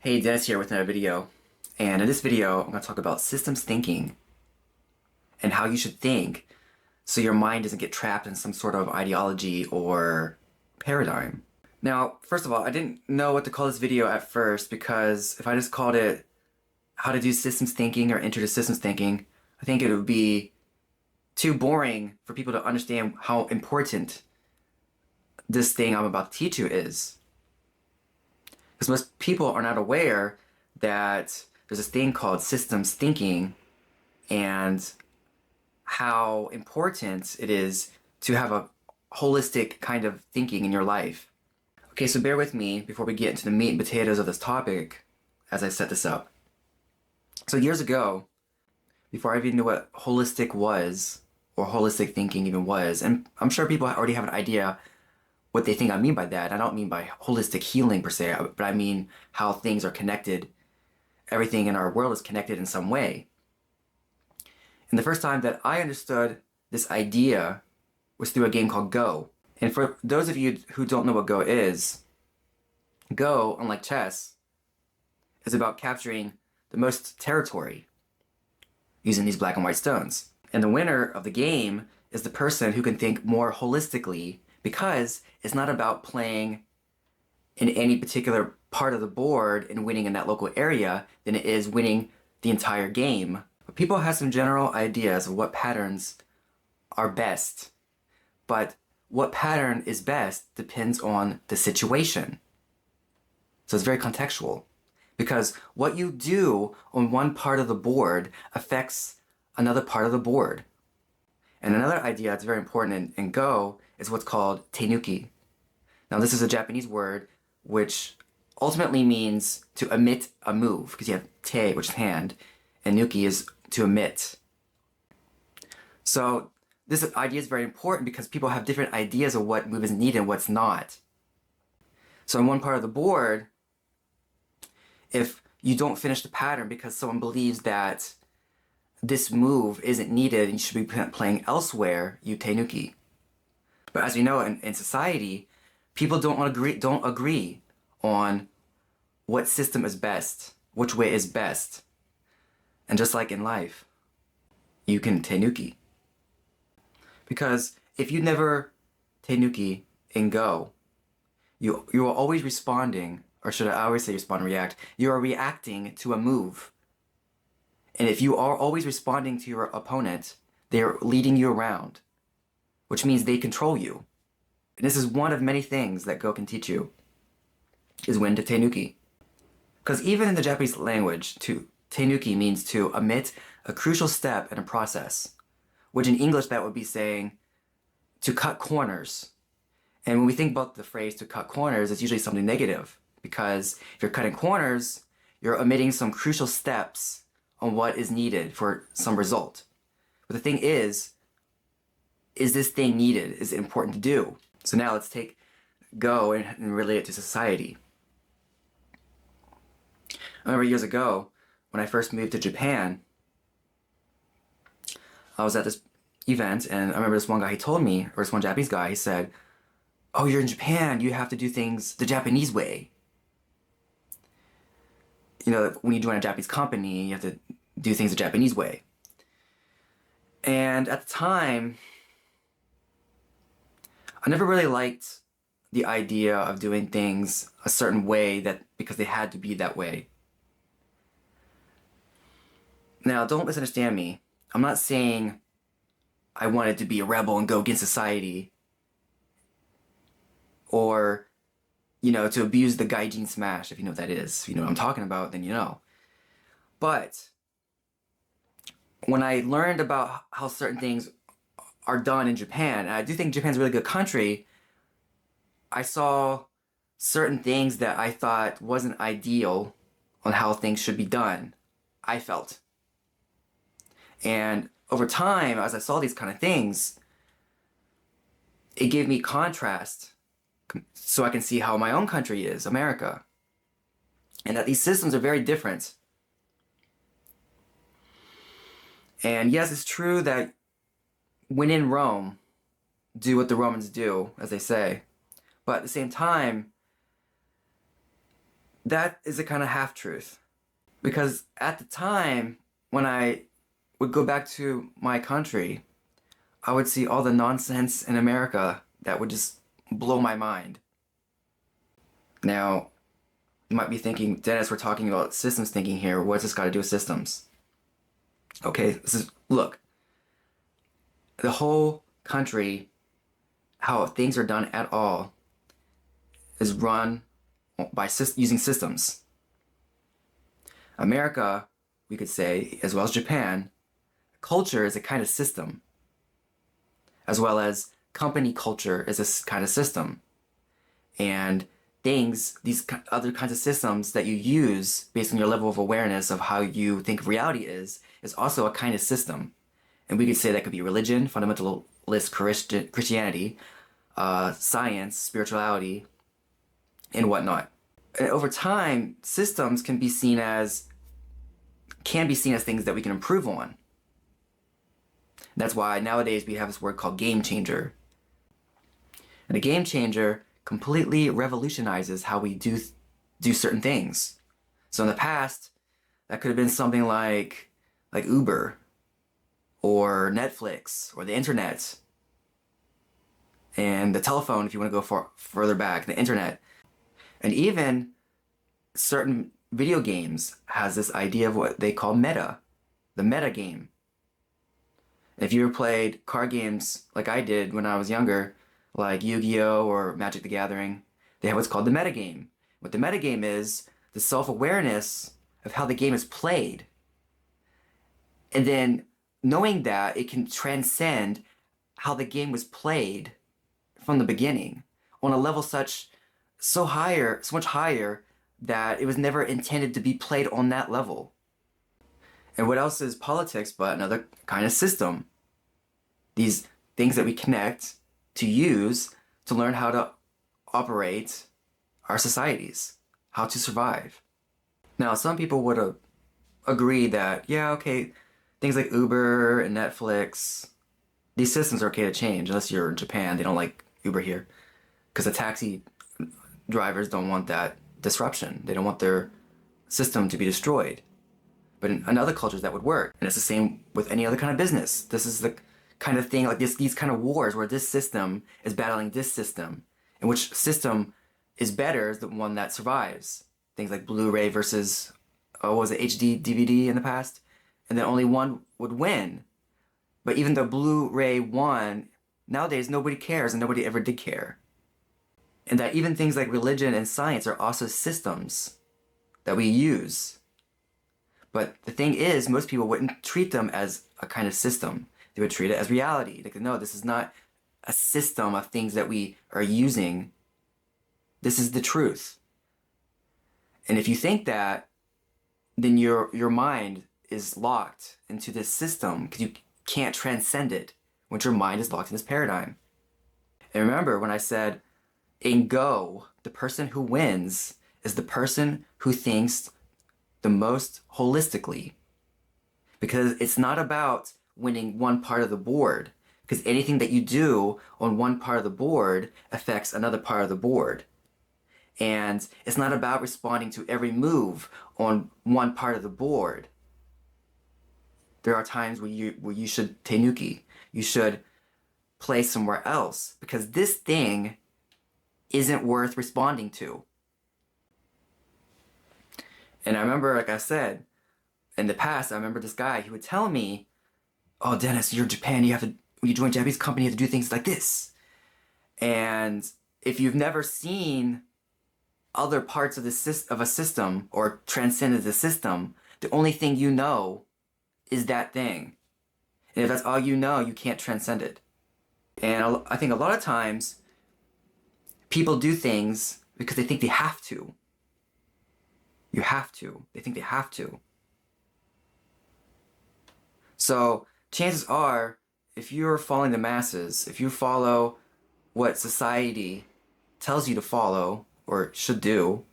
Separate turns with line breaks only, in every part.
Hey, Dennis here with another video. And in this video, I'm going to talk about systems thinking and how you should think so your mind doesn't get trapped in some sort of ideology or paradigm. Now, first of all, I didn't know what to call this video at first because if I just called it how to do systems thinking or enter to systems thinking, I think it would be too boring for people to understand how important this thing I'm about to teach you is. Because most people are not aware that there's this thing called systems thinking and how important it is to have a holistic kind of thinking in your life. Okay, so bear with me before we get into the meat and potatoes of this topic as I set this up. So years ago, before I even knew what holistic was, or holistic thinking even was, and I'm sure people already have an idea what they think I mean by that. I don't mean by holistic healing per se, but I mean how things are connected. Everything in our world is connected in some way. And the first time that I understood this idea was through a game called Go. And for those of you who don't know what Go is, Go, unlike chess, is about capturing the most territory using these black and white stones. And the winner of the game is the person who can think more holistically, because it's not about playing in any particular part of the board and winning in that local area than it is winning the entire game. But people have some general ideas of what patterns are best, but what pattern is best depends on the situation. So it's very contextual, because what you do on one part of the board affects another part of the board. And another idea that's very important in Go is what's called tenuki. Now this is a Japanese word which ultimately means to omit a move, because you have te, which is hand, and nuki is to omit. So this idea is very important because people have different ideas of what move is needed and what's not. So in one part of the board, if you don't finish the pattern because someone believes that this move isn't needed and you should be playing elsewhere, you tenuki. But as we know in society, people don't agree on what system is best, which way is best. And just like in life, you can tenuki. Because if you never tenuki in Go, you are always responding, or should I always say respond and react, you are reacting to a move. And if you are always responding to your opponent, they are leading you around, which means they control you. And this is one of many things that Go can teach you, is when to tenuki. Because even in the Japanese language, tenuki means to omit a crucial step in a process, which in English that would be saying to cut corners. And when we think about the phrase to cut corners, it's usually something negative, because if you're cutting corners, you're omitting some crucial steps on what is needed for some result. But the thing is this thing needed? Is it important to do? So now let's take Go and relate it to society. I remember years ago, when I first moved to Japan, I was at this event, and I remember this one guy, he told me, or this one Japanese guy, he said, "Oh, you're in Japan, you have to do things the Japanese way. You know, when you join a Japanese company, you have to do things the Japanese way." And at the time, I never really liked the idea of doing things a certain way because they had to be that way. Now, don't misunderstand me. I'm not saying I wanted to be a rebel and go against society, or, to abuse the gaijin smash, if you know what that is. If you know what I'm talking about, then you know. But when I learned about how certain things are done in Japan, and I do think Japan's a really good country, I saw certain things that I thought wasn't ideal on how things should be done, I felt. And over time, as I saw these kind of things, it gave me contrast so I can see how my own country is, America, and that these systems are very different. And yes, it's true that when in Rome, do what the Romans do, as they say. But at the same time, that is a kind of half-truth. Because at the time, when I would go back to my country, I would see all the nonsense in America that would just blow my mind. Now, you might be thinking, Dennis, we're talking about systems thinking here. What's this got to do with systems? Okay, look, the whole country, how things are done at all, is run by using systems. America, we could say, as well as Japan, culture is a kind of system, as well as company culture is a kind of system. And things, these other kinds of systems that you use based on your level of awareness of how you think reality is also a kind of system. And we could say that could be religion, fundamentalist Christianity, science, spirituality, and whatnot. And over time, systems can be seen as things that we can improve on. That's why nowadays we have this word called game changer. And a game changer completely revolutionizes how we do certain things. So in the past, that could have been something like Uber or Netflix or the internet and the telephone, if you want to go further back, the internet. And even certain video games has this idea of what they call meta, the meta game. If you ever played card games like I did when I was younger, like Yu-Gi-Oh! Or Magic the Gathering, they have what's called the metagame. What the metagame is, the self-awareness of how the game is played. And then knowing that it can transcend how the game was played from the beginning on a level so much higher that it was never intended to be played on that level. And what else is politics but another kind of system? These things that we connect to use to learn how to operate our societies, how to survive. Now, some people would agree that, yeah, okay, things like Uber and Netflix, these systems are okay to change, unless you're in Japan. They don't like Uber here, because the taxi drivers don't want that disruption. They don't want their system to be destroyed. But in other cultures, that would work. And it's the same with any other kind of business. This is the kind of thing, like these kind of wars where this system is battling this system, and which system is better is the one that survives. Things like Blu-ray versus, HD DVD in the past, and then only one would win. But even though Blu-ray won, nowadays nobody cares, and nobody ever did care. And that even things like religion and science are also systems that we use. But the thing is, most people wouldn't treat them as a kind of system. They would treat it as reality. They could, no, this is not a system of things that we are using. This is the truth. And if you think that, then your mind is locked into this system because you can't transcend it once your mind is locked in this paradigm. And remember when I said, in Go, the person who wins is the person who thinks the most holistically. Because it's not about winning one part of the board, because anything that you do on one part of the board affects another part of the board. And it's not about responding to every move on one part of the board. There are times where you should tenuki. You should play somewhere else, because this thing isn't worth responding to. And I remember, like I said, in the past, I remember this guy, he would tell me, oh, Dennis, you're in Japan, when you join a Japanese company, you have to do things like this. And if you've never seen other parts of a system or transcended the system, the only thing you know is that thing. And if that's all you know, you can't transcend it. And I think a lot of times, people do things because they think they have to. You have to. They think they have to. So chances are, if you're following the masses, if you follow what society tells you to follow or should do,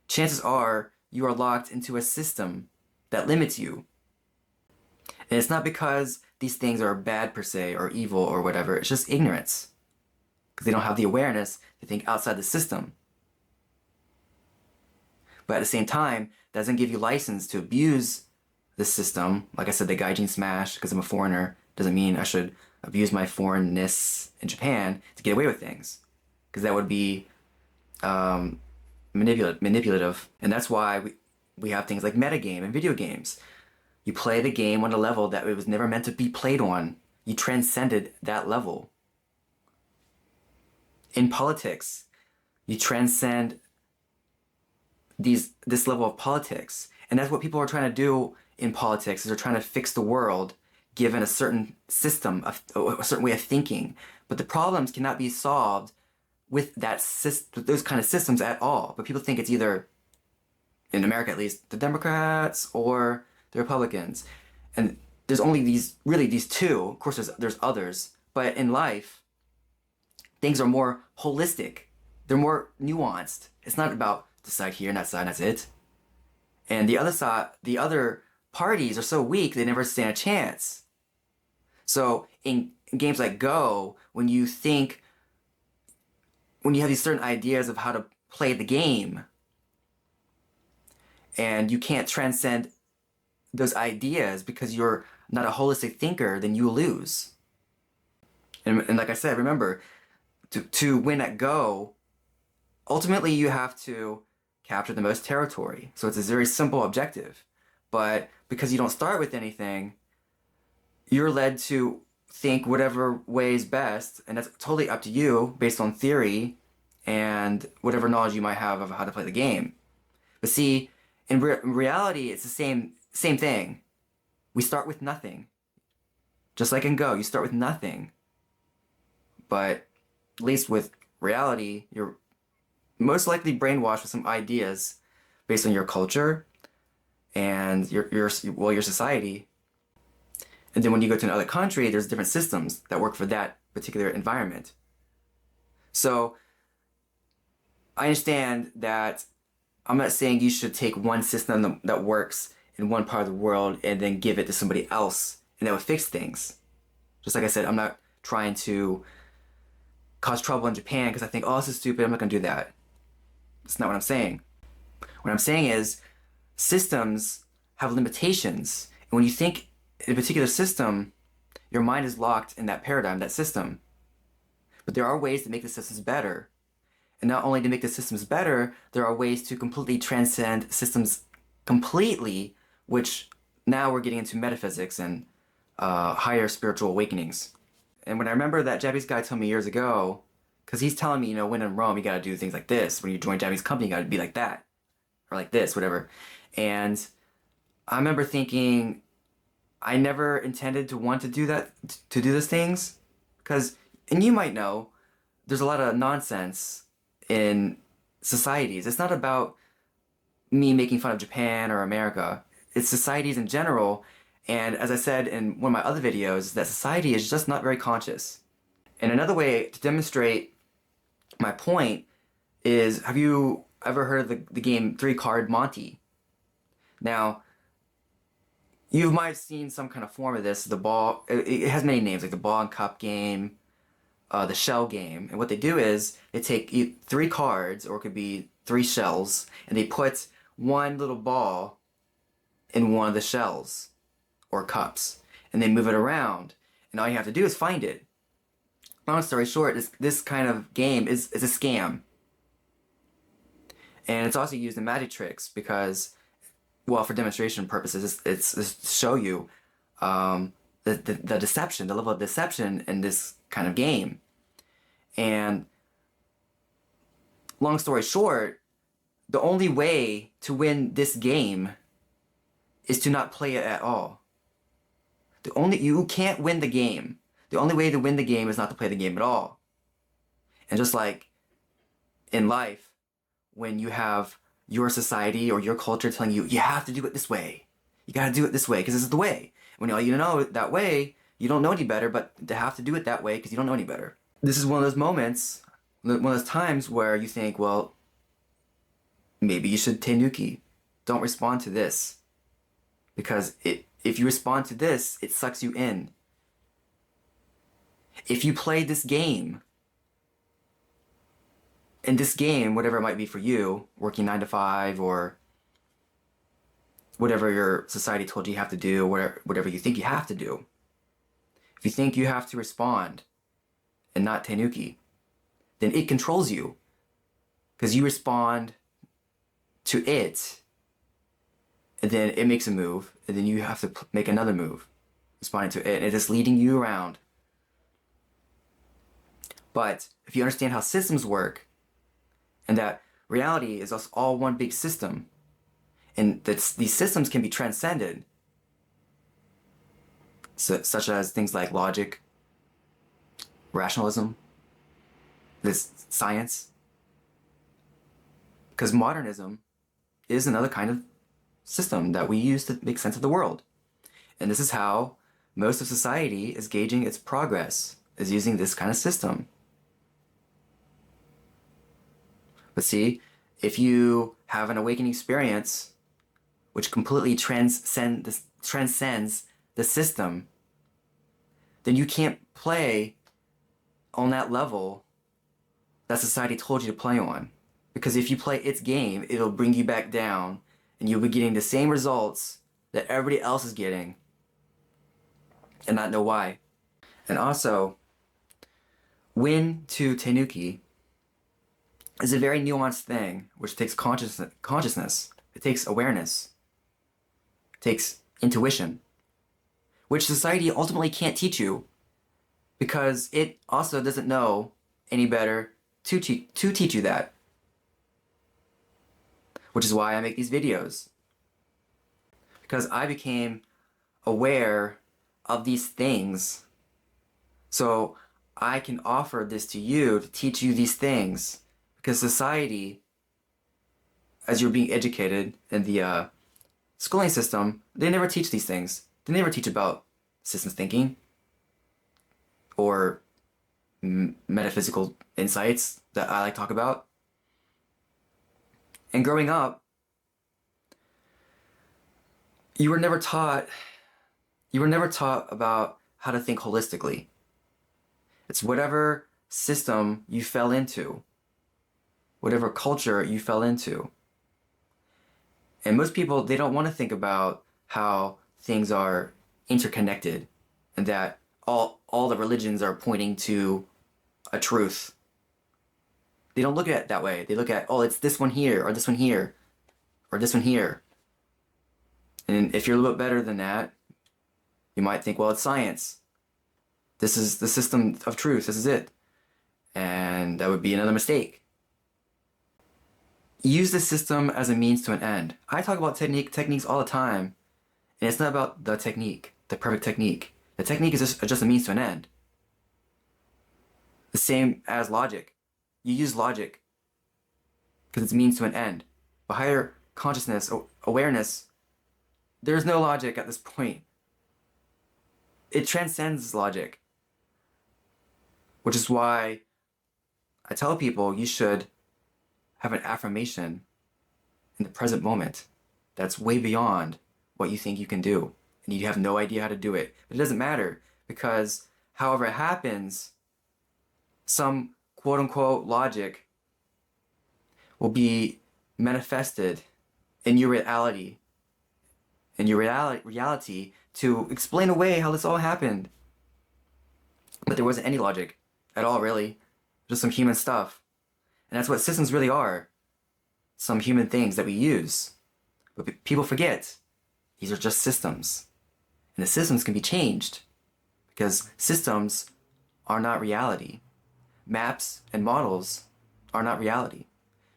chances are you are locked into a system that limits you. And it's not because these things are bad per se or evil or whatever. It's just ignorance. Because they don't have the awareness to think outside the system. But at the same time, that doesn't give you license to abuse the system. Like I said, the gaijin smash, because I'm a foreigner, doesn't mean I should abuse my foreignness in Japan to get away with things. Because that would be manipulative. And that's why we have things like metagame in video games. You play the game on a level that it was never meant to be played on. You transcended that level. In politics, you transcend this level of politics. And that's what people are trying to do in politics, is they're trying to fix the world given a certain system, a certain way of thinking. But the problems cannot be solved with those kind of systems at all. But people think it's either, in America at least, the Democrats or the Republicans. And there's only these two. Of course, there's others. But in life, things are more holistic. They're more nuanced. It's not about this side here and that side, and that's it. And the other side, the other parties are so weak, they never stand a chance. So in games like Go, when you have these certain ideas of how to play the game, and you can't transcend those ideas because you're not a holistic thinker, then you lose. And like I said, remember, to win at Go, ultimately you have to capture the most territory. So it's a very simple objective. But because you don't start with anything, you're led to think whatever way is best, and that's totally up to you based on theory and whatever knowledge you might have of how to play the game. But see, in reality, it's the same thing. We start with nothing. Just like in Go, you start with nothing. But at least with reality, you're most likely brainwashed with some ideas based on your culture and your society. And then when you go to another country, there's different systems that work for that particular environment. So I understand that I'm not saying you should take one system that works in one part of the world and then give it to somebody else and that would fix things. Just like I said, I'm not trying to cause trouble in Japan because I think, oh, this is stupid, I'm not going to do that. That's not what I'm saying. What I'm saying is systems have limitations. And when you think in a particular system, your mind is locked in that paradigm, that system. But there are ways to make the systems better. And not only to make the systems better, there are ways to completely transcend systems completely, which now we're getting into metaphysics and higher spiritual awakenings. And when I remember that Japanese guy told me years ago, because he's telling me, when in Rome, you got to do things like this. When you join a Japanese company, you got to be like that. Or like this, whatever. And I remember thinking, I never intended to want to do that, to do those things. Because, and you might know, there's a lot of nonsense in societies. It's not about me making fun of Japan or America. It's societies in general. And as I said in one of my other videos, that society is just not very conscious. And another way to demonstrate my point is, have you ever heard of the game 3-Card Monte? Now, you might have seen some kind of form of this. The ball, it has many names, like the ball and cup game, the shell game. And what they do is they take 3 cards, or it could be 3 shells, and they put one little ball in one of the shells or cups, and they move it around. And all you have to do is find it. Long story short, this kind of game is a scam. And it's also used in magic tricks because, well, for demonstration purposes, it's to show you the deception, the level of deception in this kind of game. And long story short, the only way to win this game is to not play it at all. You can't win the game. The only way to win the game is not to play the game at all. And just like in life, when you have your society or your culture telling you, you have to do it this way. You gotta do it this way because this is the way. When all you know that way, you don't know any better, but to have to do it that way because you don't know any better. This is one of those moments, one of those times where you think, well, maybe you should tenuki. Don't respond to this. Because if you respond to this, it sucks you in. If you play this game, in this game, whatever it might be for you, working 9 to 5 or whatever your society told you have to do, whatever you think you have to do. If you think you have to respond and not Tenuki, then it controls you because you respond to it, and then it makes a move, and then you have to make another move, responding to it, and it's leading you around. But if you understand how systems work, and that reality is all one big system, and that these systems can be transcended, such as things like logic, rationalism, this science, because modernism is another kind of system that we use to make sense of the world. And this is how most of society is gauging its progress, is using this kind of system. But see, if you have an awakening experience which completely transcends the system, then you can't play on that level that society told you to play on. Because if you play its game, it'll bring you back down, and you'll be getting the same results that everybody else is getting, and not know why. And also, Win to Tenuki is a very nuanced thing, which takes consciousness. It takes awareness. It takes intuition, which society ultimately can't teach you, because it also doesn't know any better to teach you that. Which is why I make these videos. Because I became aware of these things, so I can offer this to you to teach you these things. Because society, as you're being educated in the schooling system, they never teach these things. They never teach about systems thinking or metaphysical insights that I like to talk about. And growing up, you were never taught about how to think holistically. It's whatever system you fell into, whatever culture you fell into. And most people, they don't want to think about how things are interconnected and that all the religions are pointing to a truth. They don't look at it that way. They look at, oh, it's this one here, or this one here, or this one here. And if you're a little bit better than that, you might think, well, it's science. This is the system of truth. This is it. And that would be another mistake. Use the system as a means to an end. I talk about techniques all the time, and it's not about the technique, the perfect technique. The technique is just a means to an end. The same as logic. You use logic because it's a means to an end. But higher consciousness, awareness, there's no logic at this point. It transcends logic. Which is why I tell people you should have an affirmation in the present moment that's way beyond what you think you can do. And you have no idea how to do it. But it doesn't matter, because however it happens, some quote-unquote logic will be manifested in your reality, to explain away how this all happened. But there wasn't any logic at all, really. Just some human stuff. And that's what systems really are. Some human things that we use. But people forget. These are just systems. And the systems can be changed, because systems are not reality. Maps and models are not reality.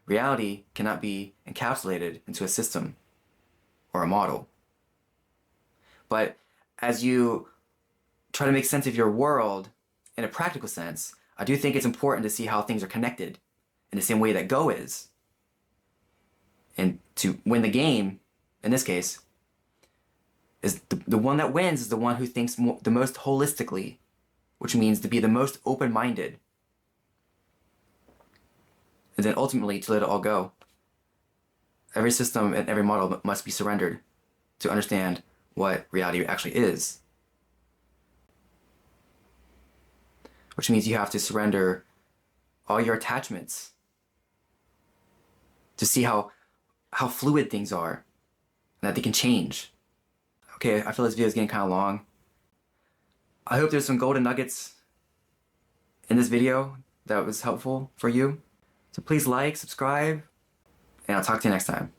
Reality cannot be encapsulated into a system or a model. But as you try to make sense of your world in a practical sense, I do think it's important to see how things are connected in the same way that Go is. And to win the game, in this case, is the one that wins is the one who thinks the most holistically, which means to be the most open-minded. And then ultimately to let it all go. Every system and every model must be surrendered to understand what reality actually is. Which means you have to surrender all your attachments to see how fluid things are and that they can change. Okay, I feel this video is getting kind of long. I hope there's some golden nuggets in this video that was helpful for you. So please like, subscribe, and I'll talk to you next time.